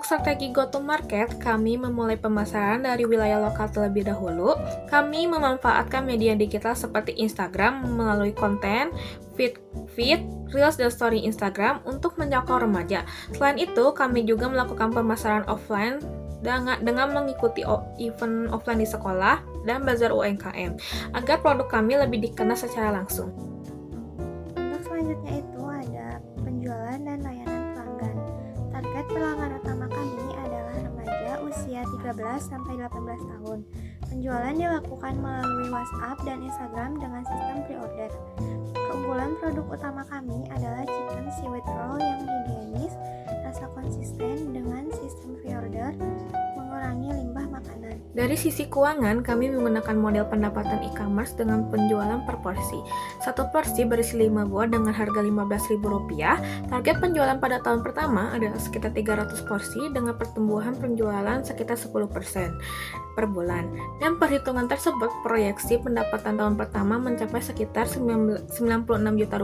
Untuk strategi go-to-market, kami memulai pemasaran dari wilayah lokal terlebih dahulu. Kami memanfaatkan media digital seperti Instagram melalui konten, feed, Reels dan Story Instagram untuk menjangkau remaja. Selain itu, kami juga melakukan pemasaran offline dengan mengikuti event offline di sekolah dan bazar UMKM, agar produk kami lebih dikenal secara langsung. Untuk selanjutnya itu ada penjualan dan layanan pelanggan. Target pelanggan utama kami adalah remaja usia 13-18 tahun. Penjualan dilakukan melalui WhatsApp dan Instagram dengan sistem pre-order. Keunggulan produk utama kami adalah chicken seaweed roll yang higienis, rasa konsisten dengan sistem pre-order, mengurangi limbah makanan. Dari sisi keuangan, kami menggunakan model pendapatan e-commerce dengan penjualan per porsi. Satu porsi berisi 5 buah dengan harga Rp15.000. Target penjualan pada tahun pertama adalah sekitar 300 porsi dengan pertumbuhan penjualan sekitar 10% per bulan. Dan perhitungan tersebut proyeksi pendapatan tahun pertama mencapai sekitar Rp96 juta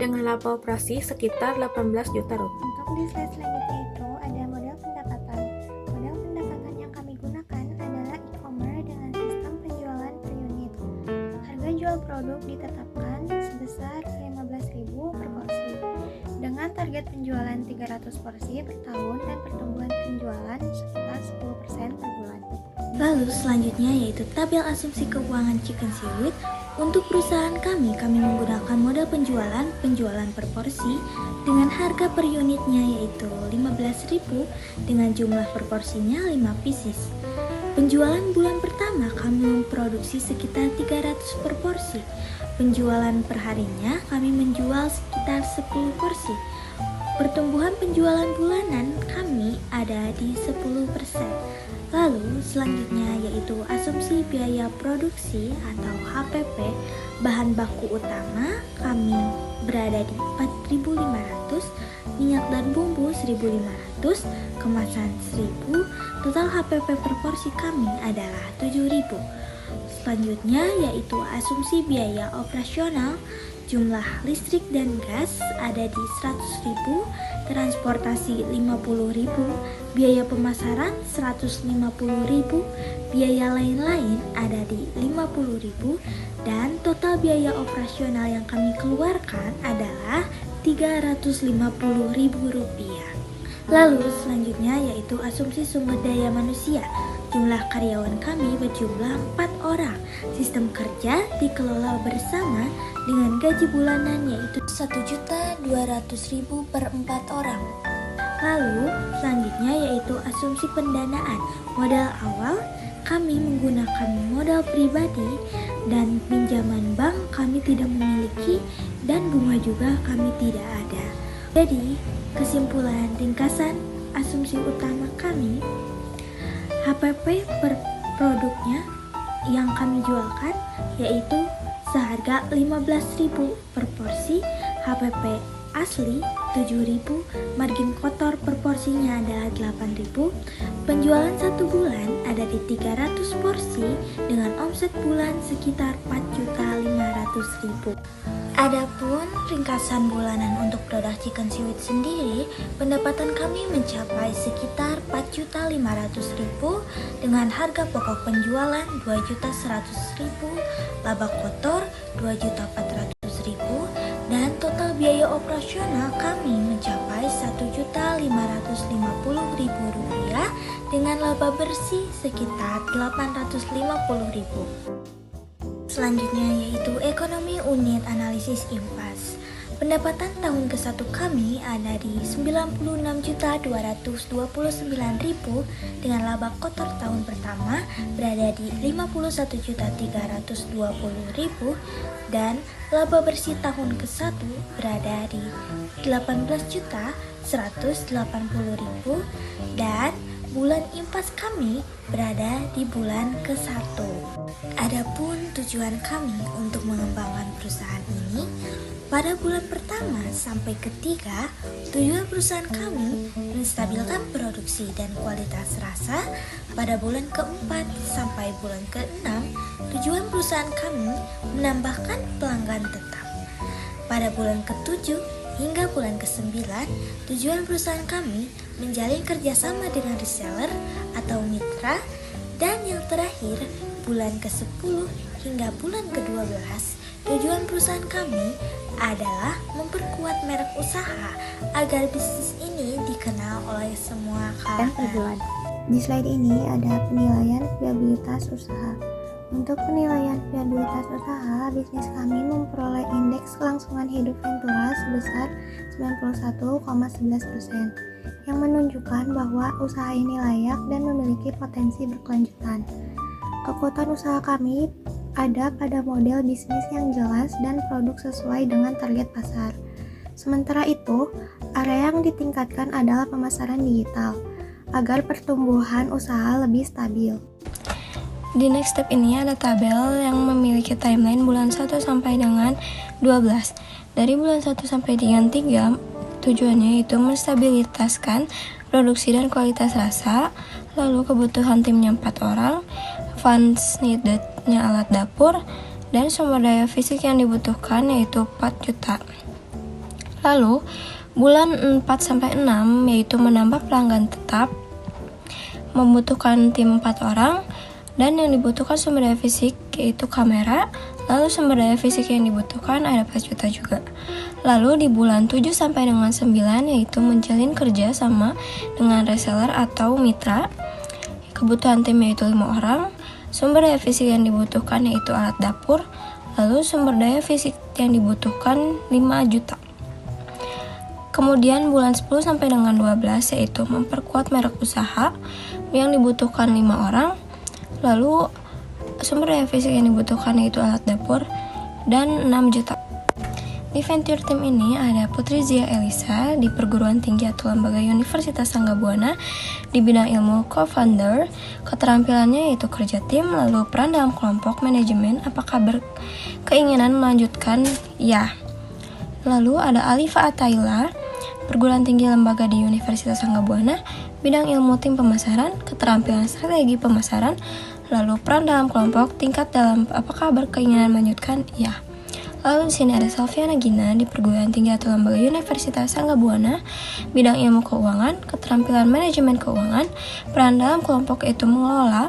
dengan laba operasi sekitar Rp18 juta. Untuk di slide selanjutnya itu ada model pendapatan. Model pendapatan yang kami gunakan adalah e-commerce dengan sistem penjualan per unit. Harga jual produk ditetapkan sebesar Rp15.000 per porsi. Dengan target penjualan 300 porsi per tahun dan pertumbuhan penjualan sekitar 10% per bulan. Lalu selanjutnya yaitu tabel asumsi keuangan Chicken Seaweed. Untuk perusahaan kami menggunakan model penjualan per porsi dengan harga per unitnya yaitu Rp15.000 dengan jumlah per porsinya 5 pieces. Penjualan bulan pertama kami memproduksi sekitar 300 per porsi. Penjualan per harinya kami menjual sekitar 10 porsi. Pertumbuhan penjualan bulanan kami ada di 10%. Lalu selanjutnya yaitu asumsi biaya produksi atau HPP. Bahan baku utama kami berada di 4.500, minyak dan bumbu 1.500, kemasan 1.000, total HPP per porsi kami adalah 7.000. Selanjutnya yaitu asumsi biaya operasional. Jumlah listrik dan gas ada di 100.000, transportasi 50.000, biaya pemasaran 150.000, biaya lain-lain ada di 50.000, dan total biaya operasional yang kami keluarkan adalah Rp350.000. Lalu selanjutnya yaitu asumsi sumber daya manusia. Jumlah karyawan kami berjumlah 4 orang. Sistem kerja dikelola bersama dengan gaji bulanan yaitu Rp1.200.000 per 4 orang. Lalu selanjutnya yaitu asumsi pendanaan. Modal awal kami menggunakan modal pribadi dan pinjaman bank kami tidak memiliki dan bunga juga kami tidak ada. Jadi kesimpulan ringkasan asumsi utama kami, HPP per produknya yang kami jualkan yaitu seharga Rp15.000 per porsi, HPP asli 7.000, margin kotor per porsinya adalah 8.000. Penjualan satu bulan ada di 300 porsi dengan omset bulan sekitar 4.500.000. Adapun ringkasan bulanan untuk produk Chicken Seaweed sendiri, pendapatan kami mencapai sekitar Rp4.500.000 dengan harga pokok penjualan Rp2.100.000, laba kotor Rp2.400.000, dan total biaya operasional kami mencapai Rp1.550.000 dengan laba bersih sekitar Rp850.000. Selanjutnya yaitu ekonomi unit analisis impas. Pendapatan tahun ke-1 kami ada di Rp96.229.000 dengan laba kotor tahun pertama berada di Rp51.320.000 dan laba bersih tahun ke-1 berada di Rp18.180.000 dan bulan impas kami berada di bulan ke-1. Adapun tujuan kami untuk mengembangkan perusahaan ini, pada bulan pertama sampai ketiga, tujuan perusahaan kami menstabilkan produksi dan kualitas rasa. Pada bulan keempat sampai bulan keenam, tujuan perusahaan kami menambahkan pelanggan tetap. Pada bulan ketujuh hingga bulan ke-9, tujuan perusahaan kami menjalin kerjasama dengan reseller atau mitra. Dan yang terakhir, bulan ke-10 hingga bulan ke-12, tujuan perusahaan kami adalah memperkuat merek usaha agar bisnis ini dikenal oleh semua kalangan. Di slide ini ada penilaian viabilitas usaha. Untuk penilaian viabilitas usaha, bisnis kami memperoleh indeks kelangsungan hidup Ventura sebesar 91,11%, yang menunjukkan bahwa usaha ini layak dan memiliki potensi berkelanjutan. Kekuatan usaha kami ada pada model bisnis yang jelas dan produk sesuai dengan target pasar. Sementara itu, area yang ditingkatkan adalah pemasaran digital, agar pertumbuhan usaha lebih stabil. Di next step ini ada tabel yang memiliki timeline bulan 1 sampai dengan 12. Dari bulan 1 sampai dengan 3, tujuannya itu menstabilitaskan produksi dan kualitas rasa, lalu kebutuhan timnya 4 orang, funds needed-nya alat dapur, dan sumber daya fisik yang dibutuhkan yaitu 4 juta. Lalu, bulan 4 sampai 6 yaitu menambah pelanggan tetap, membutuhkan tim 4 orang, dan yang dibutuhkan sumber daya fisik yaitu kamera, lalu sumber daya fisik yang dibutuhkan ada 4 juta juga. Lalu di bulan 7 sampai dengan 9 yaitu menjalin kerja sama dengan reseller atau mitra, kebutuhan tim yaitu 5 orang, sumber daya fisik yang dibutuhkan yaitu alat dapur, lalu sumber daya fisik yang dibutuhkan 5 juta. Kemudian bulan 10 sampai dengan 12 yaitu memperkuat merek usaha yang dibutuhkan 5 orang, lalu sumber daya fisik yang dibutuhkan yaitu alat dapur dan 6 juta. Di venture team ini ada Putri Zia Elisa di perguruan tinggi atau lembaga Universitas Sanggabuana di bidang ilmu co-founder. Keterampilannya yaitu kerja tim, lalu peran dalam kelompok, manajemen, apakah berkeinginan melanjutkan? Ya. Lalu ada Alifa Ataila, perguruan tinggi lembaga di Universitas Sanggabuana, bidang ilmu tim pemasaran, keterampilan strategi pemasaran, lalu peran dalam kelompok, tingkat dalam apakah berkeinginan melanjutkan? Ya. Lalu di sini ada Salviana Gina di perguruan tinggi atau lembaga Universitas Sanggabuana, bidang ilmu keuangan, keterampilan manajemen keuangan, peran dalam kelompok itu mengelola,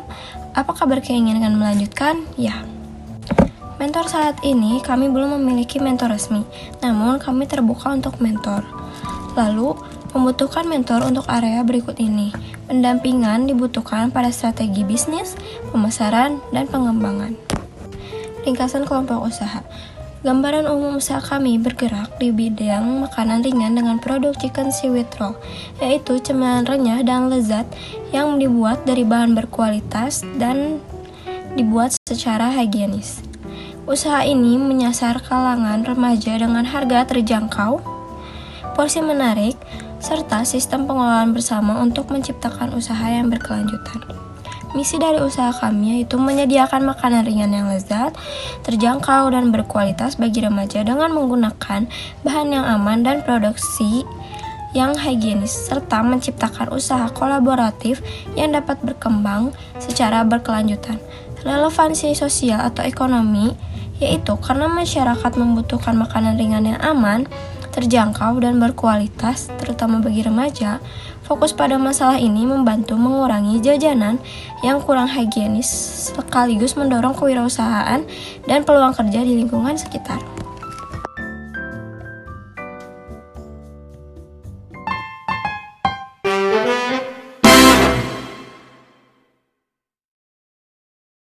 apakah berkeinginan melanjutkan? Ya. Mentor saat ini kami belum memiliki mentor resmi, namun kami terbuka untuk mentor. Lalu, membutuhkan mentor untuk area berikut ini. Pendampingan dibutuhkan pada strategi bisnis, pemasaran, dan pengembangan. Ringkasan kelompok usaha. Gambaran umum usaha kami bergerak di bidang makanan ringan dengan produk chicken seaweed roll, yaitu cemilan renyah dan lezat yang dibuat dari bahan berkualitas dan dibuat secara higienis. Usaha ini menyasar kalangan remaja dengan harga terjangkau, porsi menarik, serta sistem pengelolaan bersama untuk menciptakan usaha yang berkelanjutan. Misi dari usaha kami yaitu menyediakan makanan ringan yang lezat, terjangkau, dan berkualitas bagi remaja dengan menggunakan bahan yang aman dan produksi yang higienis, serta menciptakan usaha kolaboratif yang dapat berkembang secara berkelanjutan. Relevansi sosial atau ekonomi yaitu karena masyarakat membutuhkan makanan ringan yang aman, terjangkau, dan berkualitas, terutama bagi remaja. Fokus pada masalah ini membantu mengurangi jajanan yang kurang higienis sekaligus mendorong kewirausahaan dan peluang kerja di lingkungan sekitar.